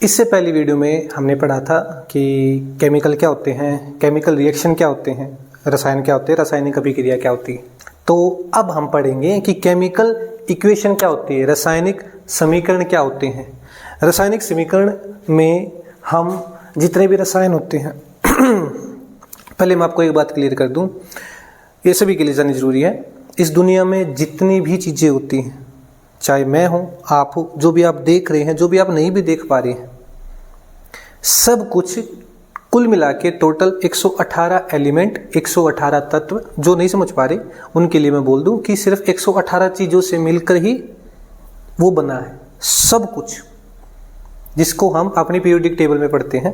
इससे पहली वीडियो में हमने पढ़ा था कि केमिकल क्या होते हैं, केमिकल रिएक्शन क्या होते हैं, रसायन क्या होते हैं, रासायनिक अभिक्रिया क्या होती है। तो अब हम पढ़ेंगे कि केमिकल इक्वेशन क्या होती है, रासायनिक समीकरण क्या होते हैं। रासायनिक समीकरण में हम जितने भी रसायन होते हैं पहले मैं आपको एक बात क्लियर कर दूं, ये सभी के लिए जाननी जरूरी है। इस दुनिया में जितनी भी चीज़ें होती हैं, चाहे मैं हूं, आप हो, जो भी आप देख रहे हैं, जो भी आप नहीं भी देख पा रहे हैं, सब कुछ कुल मिला के टोटल 118 एलिमेंट, 118 तत्व। जो नहीं समझ पा रहे उनके लिए मैं बोल दूं कि सिर्फ 118 चीज़ों से मिलकर ही वो बना है सब कुछ, जिसको हम अपनी पीरियोडिक टेबल में पढ़ते हैं।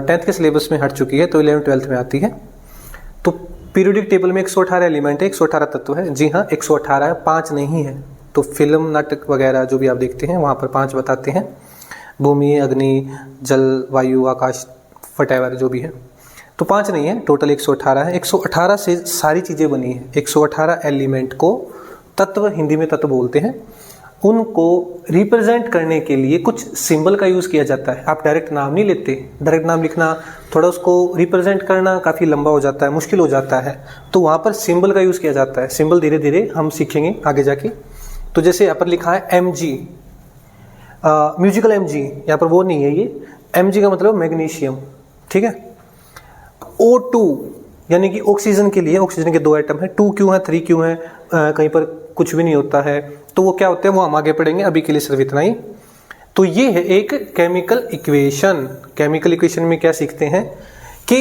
10th के सिलेबस में हट चुकी है तो 11th 12th में आती है। तो पीरियोडिक टेबल में 118 एलिमेंट है, 118 तत्व है। जी हाँ, 118 है, 5 नहीं है। तो फिल्म, नाटक वगैरह जो भी आप देखते हैं वहाँ पर 5 बताते हैं। भूमि, अग्नि, जल, वायु, आकाश, वटेवर जो भी है, तो 5 नहीं है, टोटल 118 है। 118 से सारी चीज़ें बनी है। 118 एलिमेंट को तत्व, हिंदी में तत्व बोलते हैं, उनको रिप्रेजेंट करने के लिए कुछ सिंबल का यूज़ किया जाता है। आप डायरेक्ट नाम नहीं लेते, डायरेक्ट नाम लिखना थोड़ा, उसको रिप्रेजेंट करना काफ़ी लंबा हो जाता है, मुश्किल हो जाता है। तो वहाँ पर सिंबल का यूज़ किया जाता है। सिंबल धीरे धीरे हम सीखेंगे आगे जाके। तो जैसे यहाँ पर लिखा है Mg, म्यूजिकल Mg, यहाँ पर वो नहीं है, ये Mg का मतलब मैग्नीशियम, ठीक है। O2 यानी कि ऑक्सीजन के लिए, ऑक्सीजन के 2 एटम है, 2 क्यों है, 3 क्यों है, कहीं पर कुछ भी नहीं होता है, तो वो क्या होते हैं वो हम आगे पढ़ेंगे। अभी के लिए सिर्फ इतना ही। तो ये है एक केमिकल इक्वेशन। केमिकल इक्वेशन में क्या सीखते हैं कि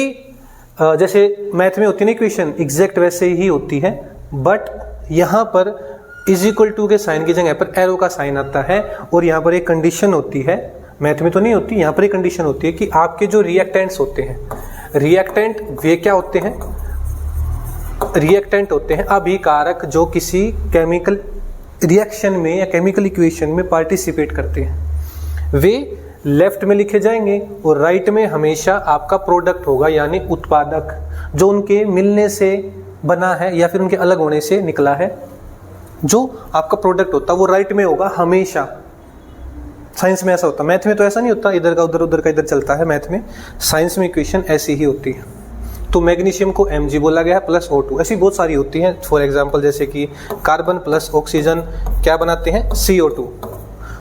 जैसे मैथ में होती है ना इक्वेशन, एग्जैक्ट वैसे ही होती है, बट यहाँ पर इज इक्वल टू के साइन की जगह पर एरो का साइन आता है। और यहाँ पर एक कंडीशन होती है, मैथ में तो नहीं होती, यहाँ पर एक कंडीशन होती है कि आपके जो रिएक्टेंट्स होते हैं, रिएक्टेंट वे क्या होते हैं, रिएक्टेंट होते हैं अभिकारक, जो किसी केमिकल रिएक्शन में या केमिकल इक्वेशन में पार्टिसिपेट करते हैं। वे लेफ्ट में लिखे जाएंगे और राइट में हमेशा आपका प्रोडक्ट होगा, यानी उत्पादक, जो उनके मिलने से बना है या फिर उनके अलग होने से निकला है। जो आपका प्रोडक्ट होता है वो राइट में होगा हमेशा। साइंस में ऐसा होता है, मैथ में तो ऐसा नहीं होता, इधर का उधर, उधर का इधर चलता है। मैथ में, साइंस में इक्वेशन ऐसी ही होती है। तो मैग्नीशियम को Mg बोला गया है प्लस O2। ऐसी बहुत सारी होती हैं। फॉर एग्जांपल जैसे कि कार्बन प्लस ऑक्सीजन क्या बनाते हैं, CO2।